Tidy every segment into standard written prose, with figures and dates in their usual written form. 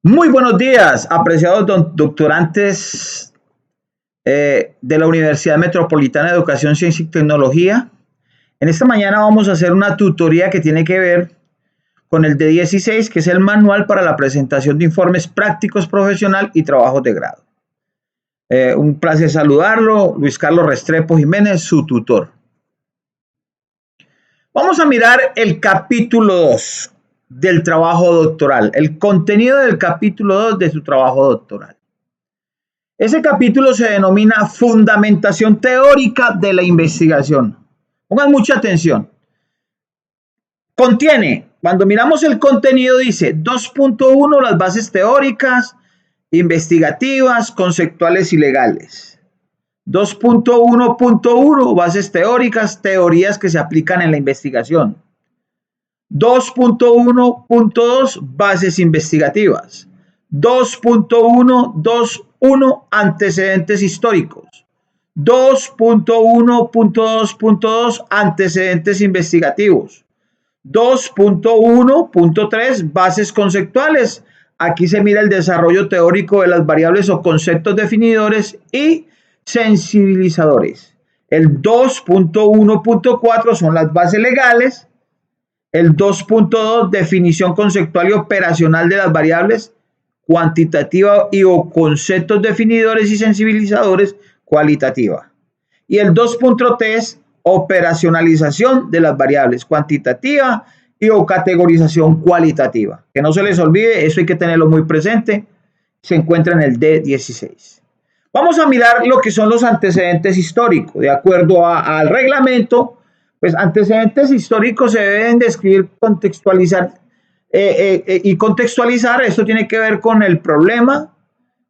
Muy buenos días, apreciados doctorantes de la Universidad Metropolitana de Educación, Ciencia y Tecnología. En esta mañana vamos a hacer una tutoría que tiene que ver con el D16, que es el manual para la presentación de informes prácticos profesional y trabajos de grado. Un placer saludarlo, Luis Carlos Restrepo Jiménez, su tutor. Vamos a mirar el capítulo 2 del trabajo doctoral, el contenido del capítulo 2 de su trabajo doctoral. Ese capítulo se denomina Fundamentación Teórica de la Investigación. Pongan mucha atención. Contiene, cuando miramos el contenido, dice 2.1, las bases teóricas, investigativas, conceptuales y legales. 2.1.1, bases teóricas, teorías que se aplican en la investigación. 2.1.2, bases investigativas. 2.1.2.1, antecedentes históricos. 2.1.2.2, antecedentes investigativos. 2.1.3, bases conceptuales. Aquí se mira el desarrollo teórico de las variables o conceptos definidores y sensibilizadores. El 2.1.4 son las bases legales. El 2.2, definición conceptual y operacional de las variables cuantitativa y o conceptos definidores y sensibilizadores cualitativa. Y el 2.3, operacionalización de las variables cuantitativa y o categorización cualitativa. Que no se les olvide, eso hay que tenerlo muy presente. Se encuentra en el D16. Vamos a mirar lo que son los antecedentes históricos. De acuerdo al reglamento, pues antecedentes históricos se deben describir, contextualizar y contextualizar. Esto tiene que ver con el problema,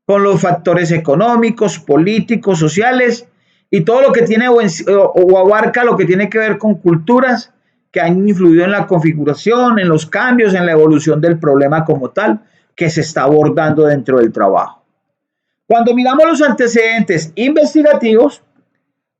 con los factores económicos, políticos, sociales y todo lo que tiene o abarca lo que tiene que ver con culturas que han influido en la configuración, en los cambios, en la evolución del problema como tal que se está abordando dentro del trabajo. Cuando miramos los antecedentes investigativos,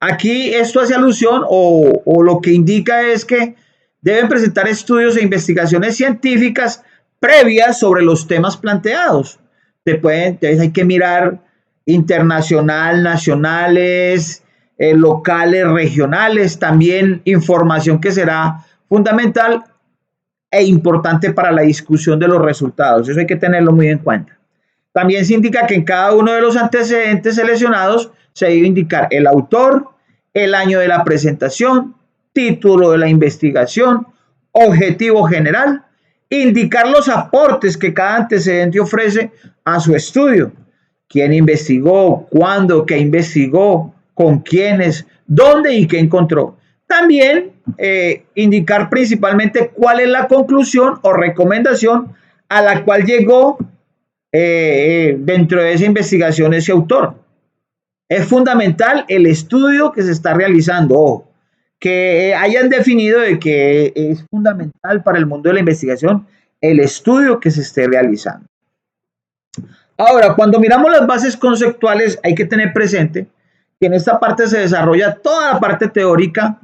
aquí esto hace alusión o lo que indica es que deben presentar estudios e investigaciones científicas previas sobre los temas planteados. Entonces hay que mirar internacional, nacionales, locales, regionales, también información que será fundamental e importante para la discusión de los resultados. Eso hay que tenerlo muy en cuenta. También se indica que en cada uno de los antecedentes seleccionados se debe indicar el autor, el año de la presentación, título de la investigación, objetivo general, indicar los aportes que cada antecedente ofrece a su estudio, quién investigó, cuándo, qué investigó, con quiénes, dónde y qué encontró. También indicar principalmente cuál es la conclusión o recomendación a la cual llegó dentro de esa investigación ese autor. Es fundamental el estudio que se está realizando, que hayan definido de que es fundamental para el mundo de la investigación el estudio que se esté realizando. Ahora, cuando miramos las bases conceptuales, hay que tener presente que en esta parte se desarrolla toda la parte teórica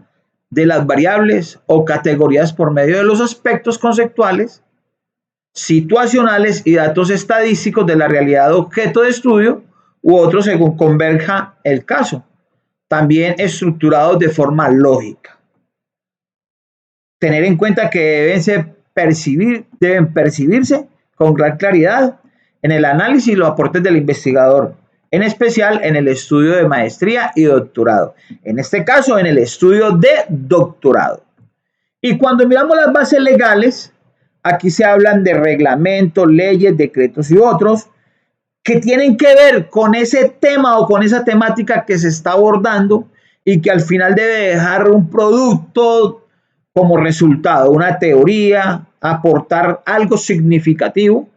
de las variables o categorías por medio de los aspectos conceptuales, situacionales y datos estadísticos de la realidad objeto de estudio u otros según converja el caso, también estructurados de forma lógica. Tener en cuenta que deben percibirse con gran claridad en el análisis y los aportes del investigador, en especial en el estudio de maestría y doctorado, en este caso en el estudio de doctorado. Y cuando miramos las bases legales, aquí se hablan de reglamentos, leyes, decretos y otros que tienen que ver con ese tema o con esa temática que se está abordando y que al final debe dejar un producto como resultado, una teoría, aportar algo significativo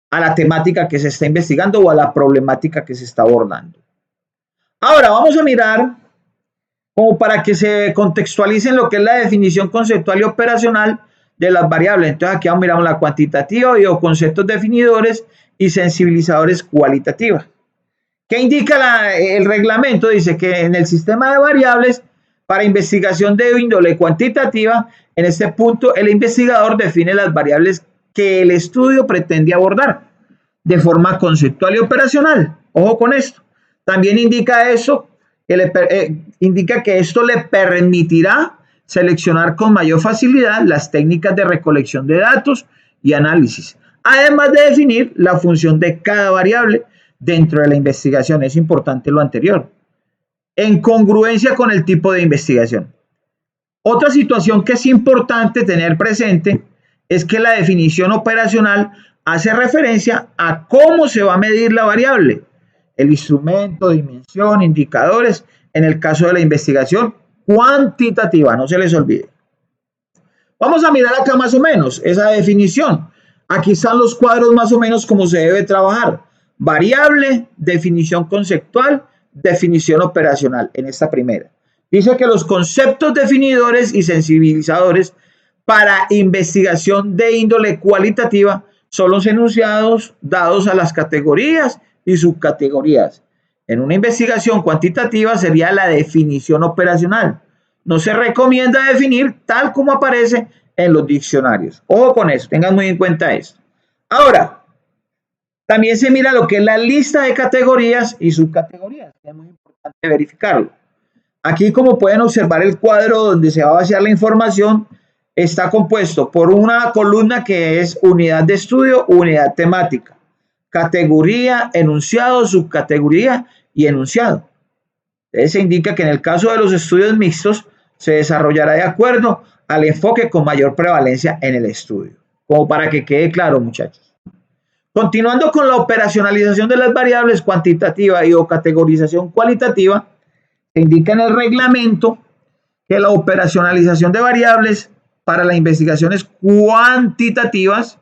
a la temática que se está investigando o a la problemática que se está abordando. Ahora vamos a mirar como para que se contextualicen lo que es la definición conceptual y operacional de las variables. Entonces aquí miramos la cuantitativa y o conceptos definidores y sensibilizadores cualitativa. ¿Qué indica el reglamento? Dice que en el sistema de variables para investigación de índole cuantitativa, en este punto el investigador define las variables que el estudio pretende abordar de forma conceptual y operacional. Ojo con esto. También indica eso, indica que esto le permitirá seleccionar con mayor facilidad las técnicas de recolección de datos y análisis, además de definir la función de cada variable dentro de la investigación. Es importante lo anterior, en congruencia con el tipo de investigación. Otra situación que es importante tener presente es que la definición operacional hace referencia a cómo se va a medir la variable, el instrumento, dimensión, indicadores, en el caso de la investigación cuantitativa, no se les olvide. Vamos a mirar acá más o menos esa definición. Aquí están los cuadros más o menos como se debe trabajar. Variable, definición conceptual, definición operacional en esta primera. Dice que los conceptos definidores y sensibilizadores para investigación de índole cualitativa son los enunciados dados a las categorías y subcategorías. En una investigación cuantitativa sería la definición operacional. No se recomienda definir tal como aparece en los diccionarios. Ojo con eso, tengan muy en cuenta esto. Ahora, también se mira lo que es la lista de categorías y subcategorías. Es muy importante verificarlo. Aquí, como pueden observar, el cuadro donde se va a vaciar la información está compuesto por una columna que es unidad de estudio, unidad temática, categoría, enunciado, subcategoría y enunciado. Entonces se indica que en el caso de los estudios mixtos se desarrollará de acuerdo al enfoque con mayor prevalencia en el estudio, como para que quede claro, muchachos. Continuando con la operacionalización de las variables cuantitativa y o categorización cualitativa, se indica en el reglamento que la operacionalización de variables para las investigaciones cuantitativas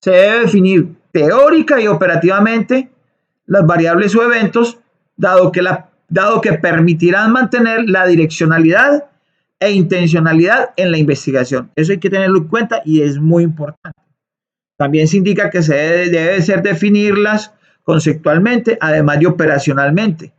se debe definir teórica y operativamente las variables o eventos, dado que permitirán mantener la direccionalidad e intencionalidad en la investigación. Eso hay que tenerlo en cuenta y es muy importante. También se indica que se debe ser definirlas conceptualmente, además de operacionalmente,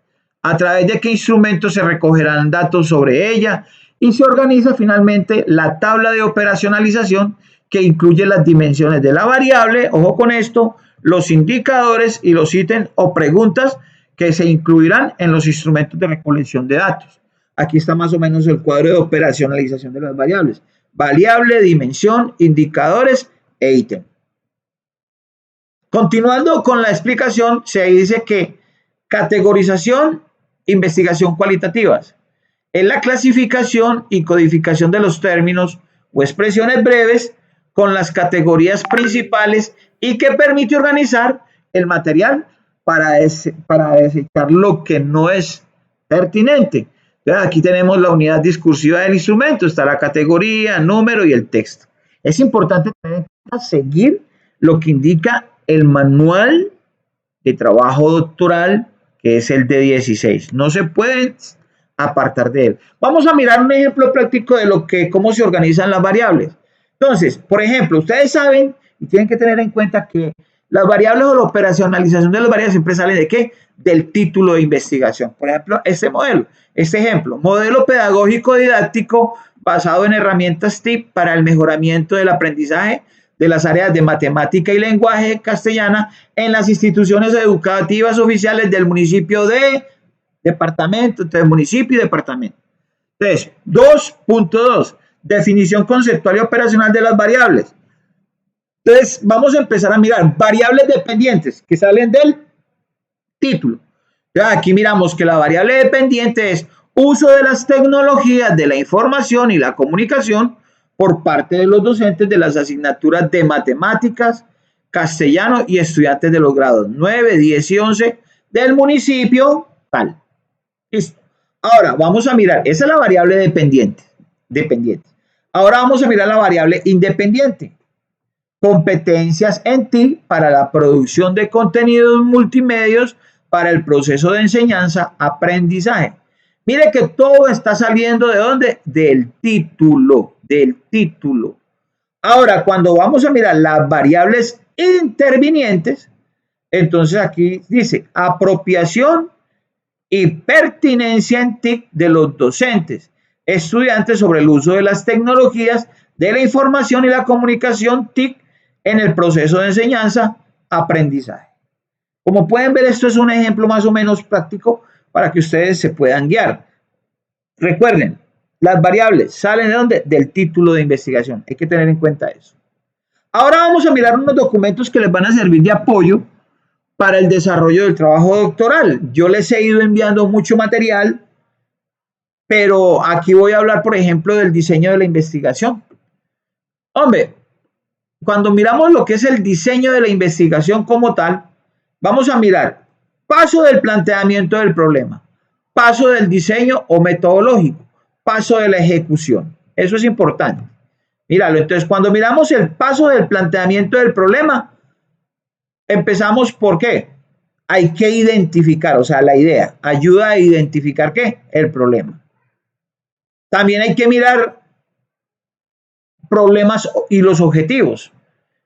a través de qué instrumentos se recogerán datos sobre ella, y se organiza finalmente la tabla de operacionalización que incluye las dimensiones de la variable, ojo con esto, los indicadores y los ítems o preguntas que se incluirán en los instrumentos de recolección de datos. Aquí está más o menos el cuadro de operacionalización de las variables. Variable, dimensión, indicadores e ítem. Continuando con la explicación, se dice que categorización, investigación cualitativas. Es la clasificación y codificación de los términos o expresiones breves con las categorías principales y que permite organizar el material para desechar lo que no es pertinente. Entonces, aquí tenemos la unidad discursiva del instrumento, está la categoría, número y el texto. Es importante seguir lo que indica el manual de trabajo doctoral, que es el de 16. No se pueden apartar de él. Vamos a mirar un ejemplo práctico de cómo se organizan las variables. Entonces, por ejemplo, ustedes saben y tienen que tener en cuenta que las variables o la operacionalización de las variables siempre salen ¿de qué? Del título de investigación. Por ejemplo, este ejemplo, modelo pedagógico didáctico basado en herramientas TIC para el mejoramiento del aprendizaje de las áreas de matemática y lenguaje castellana en las instituciones educativas oficiales del municipio de departamento, entonces municipio y departamento. Entonces, 2.2, definición conceptual y operacional de las variables. Entonces, vamos a empezar a mirar variables dependientes que salen del título. Entonces, aquí miramos que la variable dependiente es uso de las tecnologías de la información y la comunicación por parte de los docentes de las asignaturas de matemáticas, castellano y estudiantes de los grados 9, 10 y 11 del municipio tal. Listo. Ahora vamos a mirar, esa es la variable dependiente. Ahora vamos a mirar la variable independiente. Competencias en TIC para la producción de contenidos multimedios para el proceso de enseñanza-aprendizaje. Mire que todo está saliendo ¿de dónde? Del título. Ahora, cuando vamos a mirar las variables intervinientes, entonces aquí dice apropiación y pertinencia en TIC de los docentes, estudiantes sobre el uso de las tecnologías de la información y la comunicación TIC en el proceso de enseñanza-aprendizaje. Como pueden ver, esto es un ejemplo más o menos práctico para que ustedes se puedan guiar. Recuerden, las variables salen de ¿dónde? Del título de investigación. Hay que tener en cuenta eso. Ahora vamos a mirar unos documentos que les van a servir de apoyo para el desarrollo del trabajo doctoral. Yo les he ido enviando mucho material, pero aquí voy a hablar, por ejemplo, del diseño de la investigación. Hombre, cuando miramos lo que es el diseño de la investigación como tal, vamos a mirar paso del planteamiento del problema, paso del diseño o metodológico, paso de la ejecución. Eso es importante. Míralo, entonces cuando miramos el paso del planteamiento del problema, empezamos por qué. Hay que identificar, o sea, la idea ayuda a identificar ¿qué? El problema. También hay que mirar problemas y los objetivos.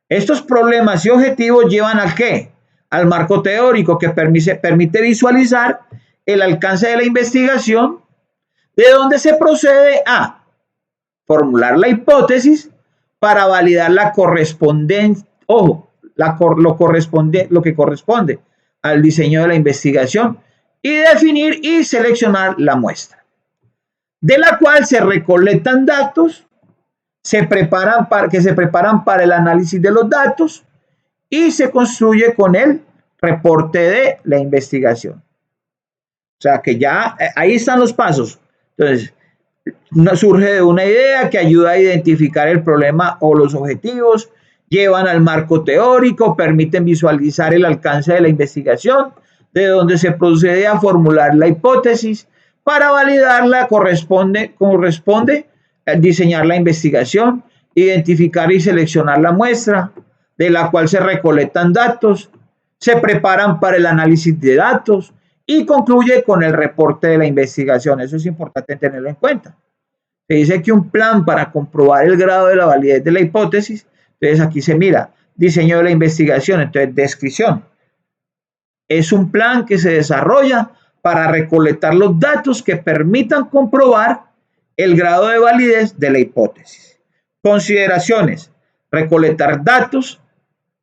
Estos problemas y objetivos llevan ¿al qué? Al marco teórico que permite visualizar el alcance de la investigación, de donde se procede a formular la hipótesis para validar la correspondencia, ojo, lo que corresponde al diseño de la investigación y definir y seleccionar la muestra, de la cual se recolectan datos, se preparan para el análisis de los datos y se construye con el reporte de la investigación. O sea que ya ahí están los pasos. Entonces, surge de una idea que ayuda a identificar el problema o los objetivos, llevan al marco teórico, permiten visualizar el alcance de la investigación, de donde se procede a formular la hipótesis, para validarla corresponde diseñar la investigación, identificar y seleccionar la muestra, de la cual se recolectan datos, se preparan para el análisis de datos y concluye con el reporte de la investigación. Eso es importante tenerlo en cuenta. Se dice que un plan para comprobar el grado de la validez de la hipótesis, entonces aquí se mira diseño de la investigación, entonces descripción. Es un plan que se desarrolla para recolectar los datos que permitan comprobar el grado de validez de la hipótesis. Consideraciones. Recolectar datos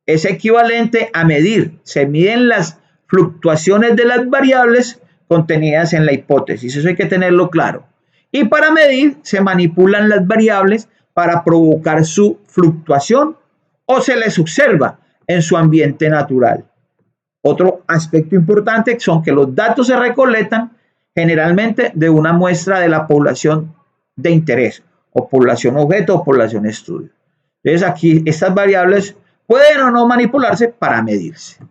es equivalente a medir. Se miden las fluctuaciones de las variables contenidas en la hipótesis. Eso hay que tenerlo claro. Y para medir se manipulan las variables para provocar su fluctuación o se les observa en su ambiente natural. Otro aspecto importante son que los datos se recolectan generalmente de una muestra de la población de interés, o población objeto o población estudio. Entonces aquí estas variables pueden o no manipularse para medirse.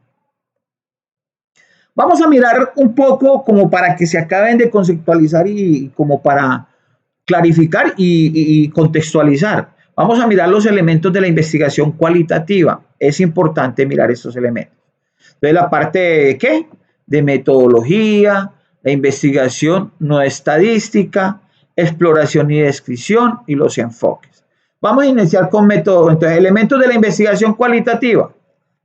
Vamos a mirar un poco como para que se acaben de conceptualizar y como para clarificar y contextualizar. Vamos a mirar los elementos de la investigación cualitativa. Es importante mirar estos elementos. Entonces la parte de ¿qué? De metodología, la investigación no estadística, exploración y descripción y los enfoques. Vamos a iniciar con método. Entonces, elementos de la investigación cualitativa.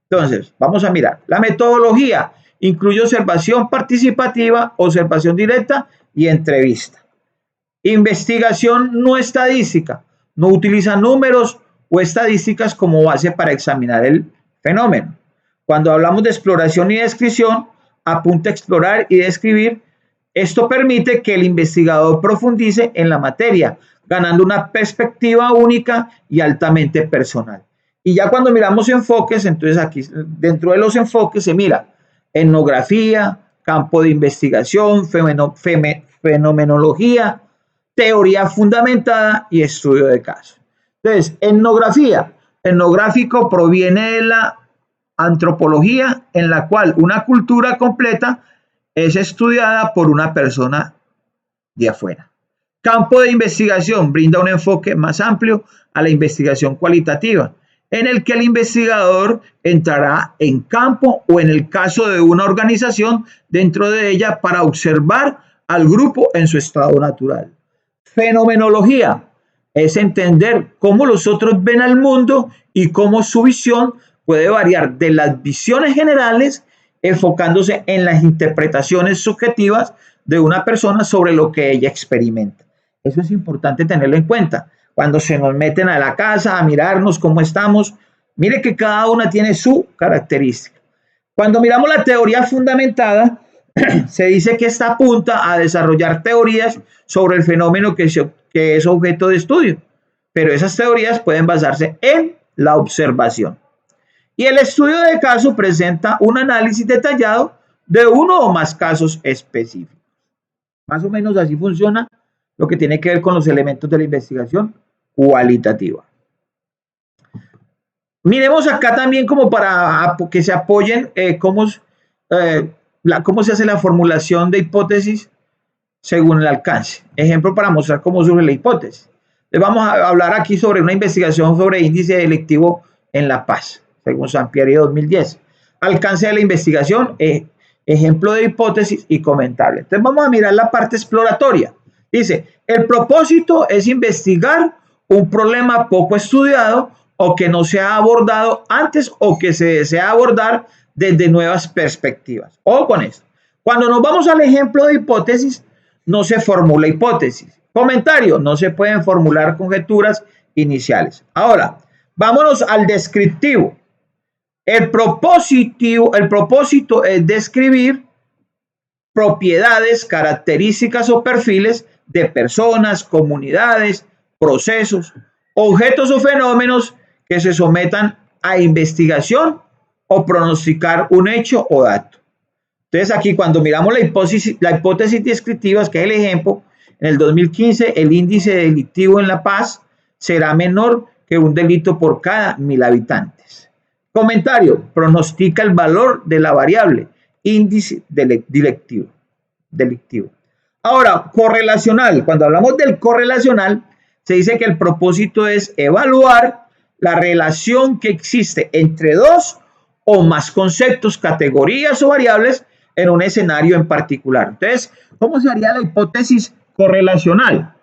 Entonces, vamos a mirar. La metodología incluye observación participativa, observación directa y entrevista. Investigación no estadística. No utiliza números o estadísticas como base para examinar el fenómeno. Cuando hablamos de exploración y descripción, apunta a explorar y describir. Esto permite que el investigador profundice en la materia, ganando una perspectiva única y altamente personal. Y ya cuando miramos enfoques, entonces aquí dentro de los enfoques se mira etnografía, campo de investigación, fenomenología, teoría fundamentada y estudio de casos. Entonces, etnografía. Etnográfico proviene de la antropología, en la cual una cultura completa es estudiada por una persona de afuera. Campo de investigación brinda un enfoque más amplio a la investigación cualitativa, en el que el investigador entrará en campo o en el caso de una organización dentro de ella para observar al grupo en su estado natural. Fenomenología es entender cómo los otros ven al mundo y cómo su visión puede variar de las visiones generales, enfocándose en las interpretaciones subjetivas de una persona sobre lo que ella experimenta. Eso es importante tenerlo en cuenta. Cuando se nos meten a la casa a mirarnos cómo estamos, Mire que cada una tiene su característica. Cuando miramos la teoría fundamentada, se dice que esta apunta a desarrollar teorías sobre el fenómeno que es objeto de estudio, pero esas teorías pueden basarse en la observación. Y el estudio de caso presenta un análisis detallado de uno o más casos específicos. Más o menos así funciona lo que tiene que ver con los elementos de la investigación cualitativa. Miremos acá también como para que se apoyen cómo se hace la formulación de hipótesis según el alcance. Ejemplo para mostrar cómo surge la hipótesis. Les vamos a hablar aquí sobre una investigación sobre índice delictivo en La Paz, según Sampieri 2010. Alcance de la investigación, ejemplo de hipótesis y comentable. Entonces vamos a mirar la parte exploratoria. Dice, el propósito es investigar un problema poco estudiado o que no se ha abordado antes o que se desea abordar desde nuevas perspectivas. Ojo con esto. Cuando nos vamos al ejemplo de hipótesis, no se formula hipótesis. Comentario, no se pueden formular conjeturas iniciales. Ahora, vámonos al descriptivo. El propósito es describir propiedades, características o perfiles de personas, comunidades, procesos, objetos o fenómenos que se sometan a investigación o pronosticar un hecho o dato. Entonces aquí cuando miramos la hipótesis descriptiva, que es el ejemplo, en el 2015 el índice delictivo en La Paz será menor que un delito por cada 1000 habitantes. Comentario, pronostica el valor de la variable índice delictivo. Ahora, correlacional. Cuando hablamos del correlacional, se dice que el propósito es evaluar la relación que existe entre dos o más conceptos, categorías o variables en un escenario en particular. Entonces, ¿cómo se haría la hipótesis correlacional?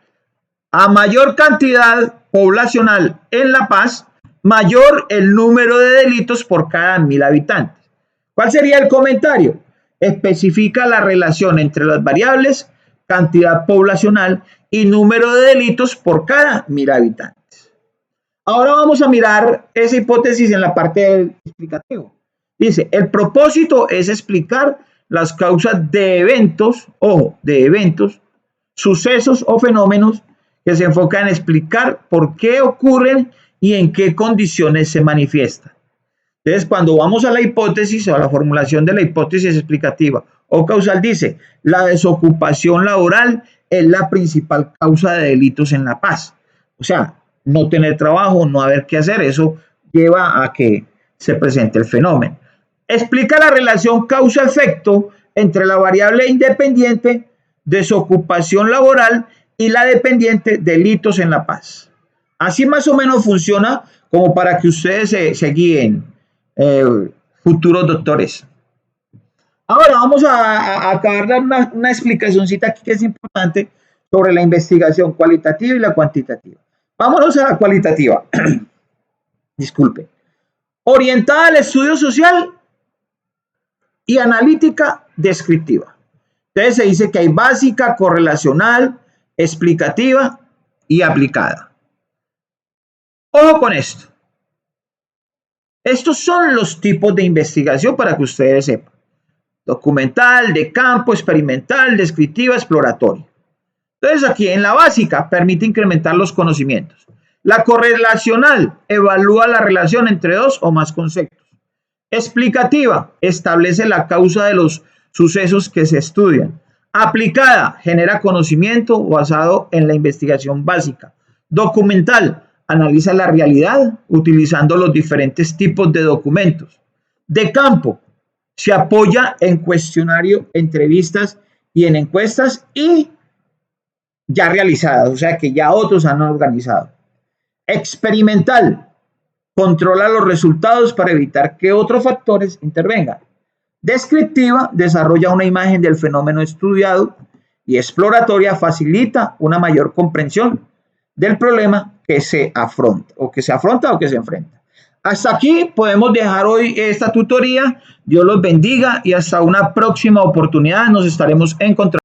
A mayor cantidad poblacional en La Paz, mayor el número de delitos por cada 1000 habitantes. ¿Cuál sería el comentario? Especifica la relación entre las variables cantidad poblacional y número de delitos por cada 1000 habitantes. Ahora vamos a mirar esa hipótesis en la parte del explicativo. Dice, el propósito es explicar las causas de eventos, sucesos o fenómenos que se enfocan en explicar por qué ocurren y en qué condiciones se manifiestan. Entonces, cuando vamos a la hipótesis o a la formulación de la hipótesis explicativa o causal, dice, la desocupación laboral es la principal causa de delitos en La Paz. O sea, no tener trabajo, no haber qué hacer, eso lleva a que se presente el fenómeno. Explica la relación causa-efecto entre la variable independiente, desocupación laboral, y la dependiente, delitos en La Paz. Así más o menos funciona como para que ustedes se guíen, futuros doctores. Ahora vamos a acabar de dar una explicacióncita aquí que es importante sobre la investigación cualitativa y la cuantitativa. Vámonos a la cualitativa. Disculpe. Orientada al estudio social y analítica descriptiva. Entonces se dice que hay básica, correlacional, explicativa y aplicada. Ojo con esto. Estos son los tipos de investigación para que ustedes sepan. Documental, de campo, experimental, descriptiva, exploratoria. Entonces aquí en la básica permite incrementar los conocimientos. La correlacional evalúa la relación entre dos o más conceptos. Explicativa establece la causa de los sucesos que se estudian. Aplicada genera conocimiento basado en la investigación básica. Documental analiza la realidad utilizando los diferentes tipos de documentos. De campo se apoya en cuestionario, entrevistas y en encuestas y ya realizadas, o sea que ya otros han organizado. Experimental controla los resultados para evitar que otros factores intervengan. Descriptiva desarrolla una imagen del fenómeno estudiado y exploratoria facilita una mayor comprensión del problema que se afronta o que se enfrenta. Hasta aquí podemos dejar hoy esta tutoría. Dios los bendiga y hasta una próxima oportunidad nos estaremos encontrando.